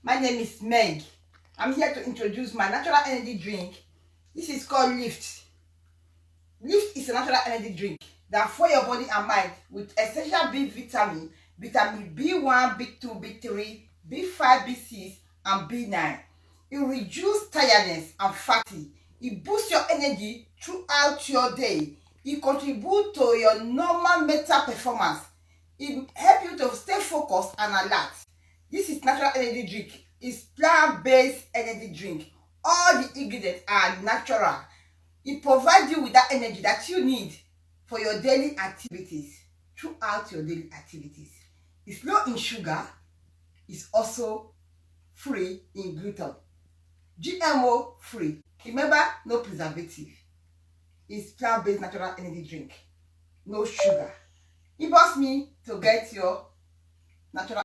My name is Meg. I'm here to introduce my natural energy drink. This is called Lift. Lift is a natural energy drink that for your body and mind with essential B vitamin, vitamin B1, B2, B3, B5, B6, and B9. It reduces tiredness and fatigue. It boosts your energy throughout your day. It contributes to your normal mental performance. It helps you to stay focused and alert. This is natural energy drink. It's plant-based energy drink. All the ingredients are natural. It provides you with that energy that you need for your daily activities, throughout your daily activities. It's low in sugar. It's also free in gluten. GMO free. Remember, no preservative. It's plant-based natural energy drink. No sugar. Inbox me to get your natural